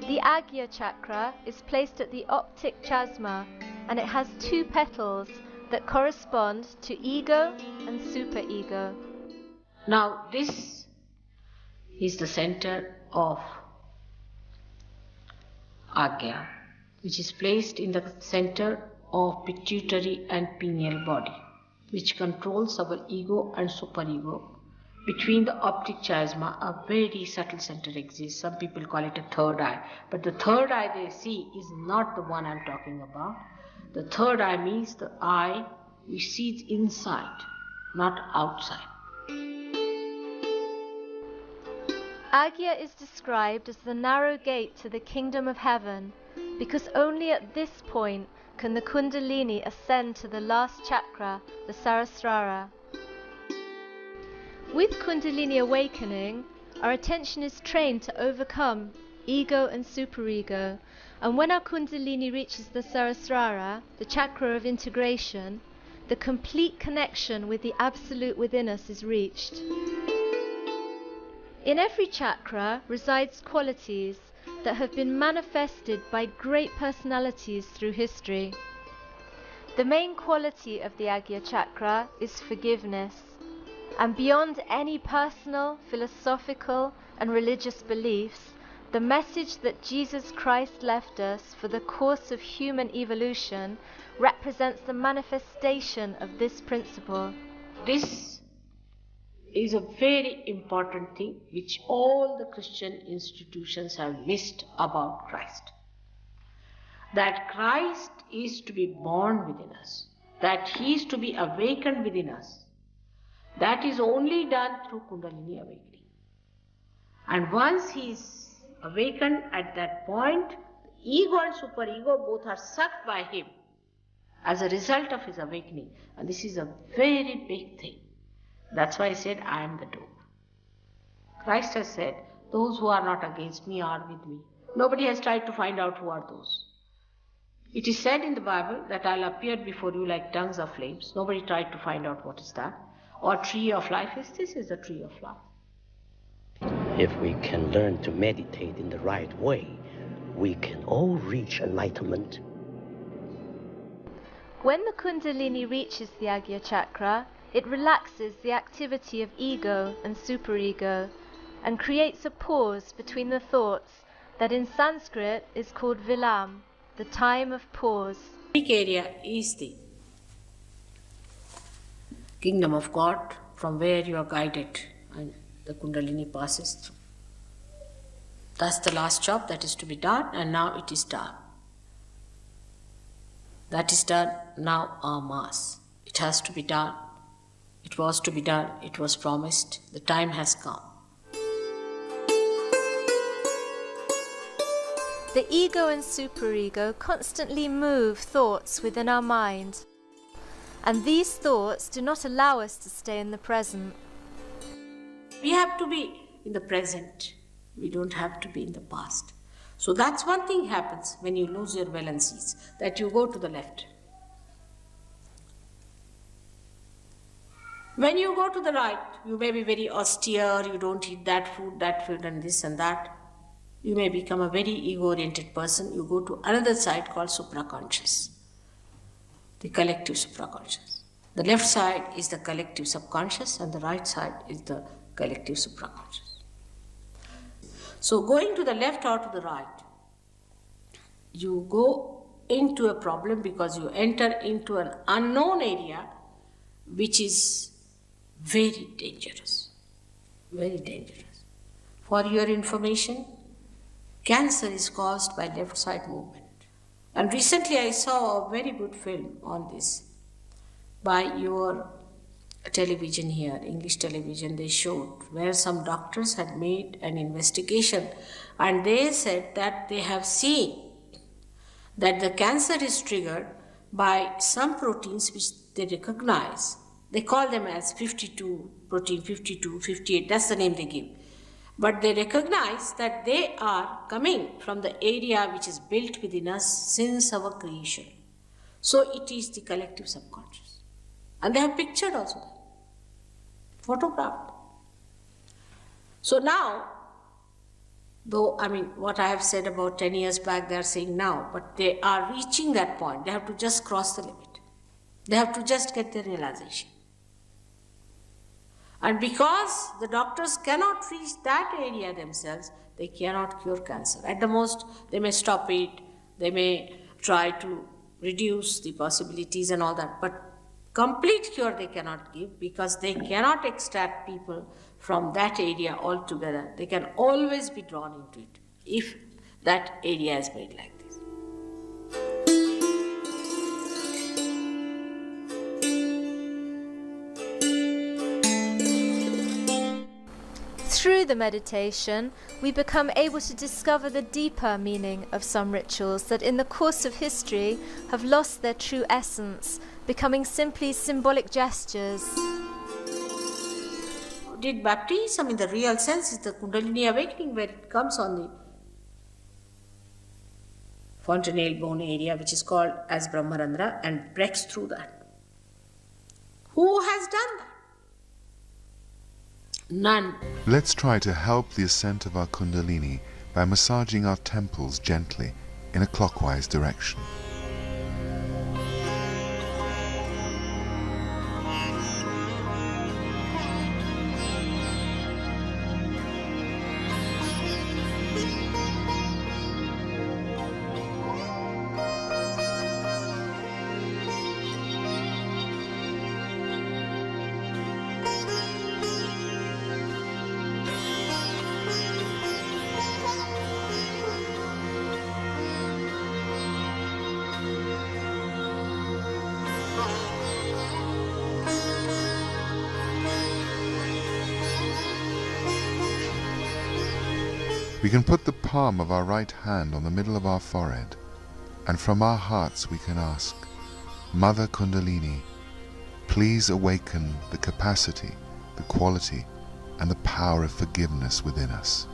The Agnya chakra is placed at the optic chiasma, and it has two petals that correspond to ego and superego. Now this is the center of Agnya, which is placed in the center of pituitary and pineal body, which controls our ego and superego. Between the optic chiasma, a very subtle center exists. Some people call it a third eye, but the third eye they see is not the one I'm talking about. The third eye means the eye which sees inside, not outside. Agnya is described as the narrow gate to the kingdom of heaven, because only at this point can the Kundalini ascend to the last chakra, the Sahasrara. With Kundalini awakening, our attention is trained to overcome ego and superego, and when our Kundalini reaches the Sahasrara, the chakra of integration, the complete connection with the Absolute within us is reached. In every chakra resides qualities that have been manifested by great personalities through history. The main quality of the Agnya chakra is forgiveness, and beyond any personal, philosophical and religious beliefs, the message that Jesus Christ left us for the course of human evolution represents the manifestation of this principle. This is a very important thing which all the Christian institutions have missed about Christ. That Christ is to be born within us, that He is to be awakened within us. That is only done through Kundalini awakening. And once He is awakened at that point, ego and superego both are sucked by Him as a result of His awakening. And this is a very big thing. That's why He said, I am the door. Christ has said, those who are not against me are with me. Nobody has tried to find out who are those. It is said in the Bible that I'll appear before you like tongues of flames. Nobody tried to find out what is that. Or tree of life is this is the tree of life. If we can learn to meditate in the right way, we can all reach enlightenment. When the Kundalini reaches the Agnya chakra, it relaxes the activity of ego and superego and creates a pause between the thoughts that in Sanskrit is called vilam, the time of pause. The big area is the kingdom of God, from where you are guided and the Kundalini passes through. That's the last job that is to be done, and now it is done. That is done now, our Mass. It has to be done. It was to be done. It was promised. The time has come. The ego and superego constantly move thoughts within our mind, and these thoughts do not allow us to stay in the present. We have to be in the present. We don't have to be in the past. So that's one thing happens when you lose your balances, that you go to the left. When you go to the right, you may be very austere, you don't eat that food and this and that. You may become a very ego-oriented person. You go to another side called supraconscious, the collective supraconscious. The left side is the collective subconscious and the right side is the collective supraconscious. So going to the left or to the right, you go into a problem because you enter into an unknown area which is very dangerous, very dangerous. For your information, cancer is caused by left side movement. And recently I saw a very good film on this by your television here, English television. They showed where some doctors had made an investigation and they said that they have seen that the cancer is triggered by some proteins which they recognize. They call them as 52, protein 52, 58, that's the name they give. But they recognize that they are coming from the area which is built within us since our creation. So it is the collective subconscious. And they have pictured also that, photographed. So now, Though, I mean, what I have said about 10 years back, they are saying now, but they are reaching that point. They have to just cross the limit. They have to just get the realization. And because the doctors cannot reach that area themselves, they cannot cure cancer. At the most, they may stop it, they may try to reduce the possibilities and all that, but complete cure they cannot give because they cannot extract people from that area altogether. They can always be drawn into it if that area is made like this. Through the meditation, we become able to discover the deeper meaning of some rituals that in the course of history have lost their true essence, becoming simply symbolic gestures. Did baptism in the real sense is the Kundalini awakening where it comes on the fontanelle bone area, which is called as Brahmarandra, and breaks through that. Who has done that? None. Let's try to help the ascent of our Kundalini by massaging our temples gently in a clockwise direction. We can put the palm of our right hand on the middle of our forehead, and from our hearts we can ask, Mother Kundalini, please awaken the capacity, the quality, and the power of forgiveness within us.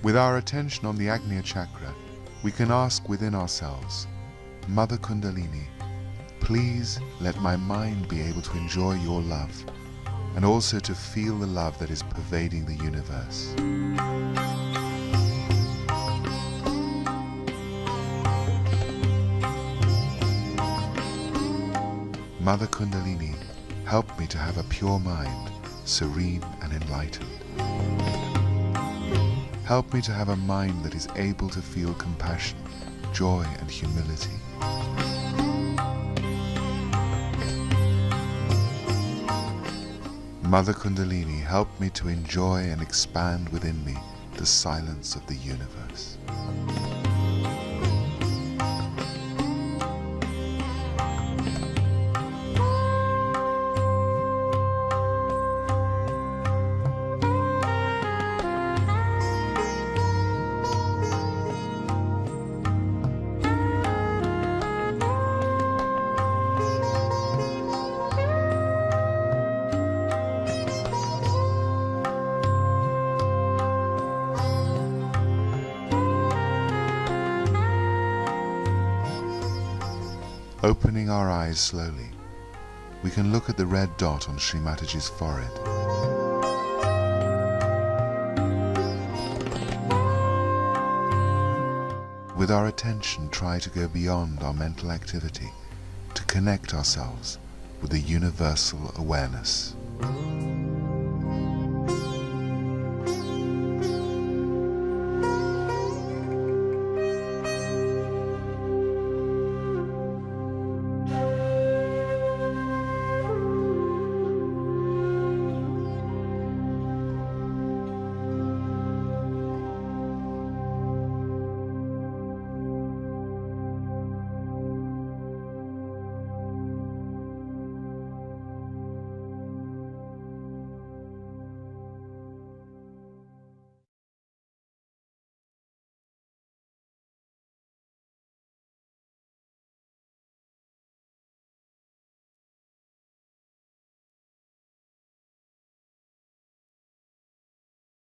With our attention on the Agnya chakra, we can ask within ourselves, Mother Kundalini, please let my mind be able to enjoy your love and also to feel the love that is pervading the universe. Mother Kundalini, help me to have a pure mind, serene and enlightened. Help me to have a mind that is able to feel compassion, joy and humility. Mother Kundalini, help me to enjoy and expand within me the silence of the universe. Opening our eyes slowly, we can look at the red dot on Sri Mataji's forehead. With our attention, try to go beyond our mental activity, to connect ourselves with the universal awareness.